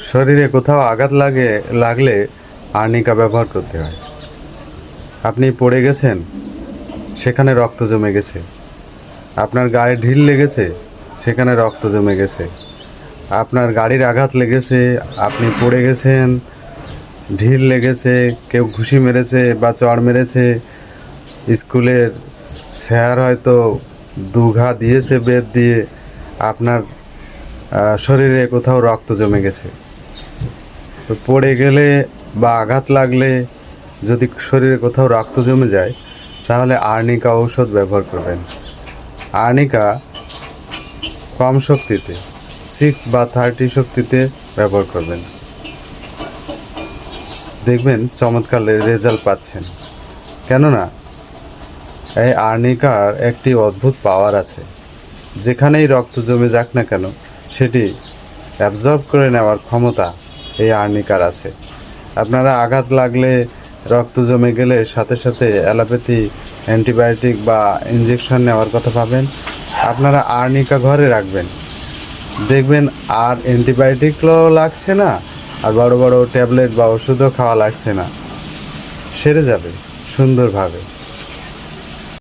শরীরে কোথাও আঘাত লাগলে আর্নিকা ব্যবহার করতে হয়। আপনি পড়ে গেছেন, সেখানে রক্ত জমে গেছে। আপনার গায়ে ঢিল লেগেছে, সেখানে রক্ত জমে গেছে। আপনার গাড়ির আঘাত লেগেছে, আপনি পড়ে গেছেন, ঢিল লেগেছে, কেউ ঘুষি মেরেছে বা চড় মেরেছে। স্কুলের স্যার হয়তো দুঘা দিয়েছে বেত দিয়ে, আপনার শরীরে কোথাও রক্ত জমে গেছে। তো পড়ে গেলে বা আঘাত লাগলে যদি শরীরে কোথাও রক্ত জমে যায়, তাহলে আর্নিকা ঔষধ ব্যবহার করবেন। আর্নিকা কম শক্তিতে 6 বা 30 শক্তিতে ব্যবহার করবেন, দেখবেন চমৎকার রেজাল্ট পাচ্ছেন। কেননা এই আর্নিকার একটি অদ্ভুত পাওয়ার আছে। যেখানেই রক্ত জমে যাক না কেন, সেটি অ্যাবজর্ব করে নেওয়ার ক্ষমতা এই আর্নিকার আছে। আপনারা আঘাত লাগলে, রক্ত জমে গেলে সাথে সাথে অ্যালোপ্যাথি অ্যান্টিবায়োটিক বা ইঞ্জেকশন নেওয়ার কথা ভাবেন। আপনারা আর্নিকা ঘরে রাখবেন, দেখবেন আর অ্যান্টিবায়োটিকও লাগছে না, আর বড় বড় ট্যাবলেট বা ওষুধও খাওয়া লাগছে না, সেরে যাবে সুন্দরভাবে।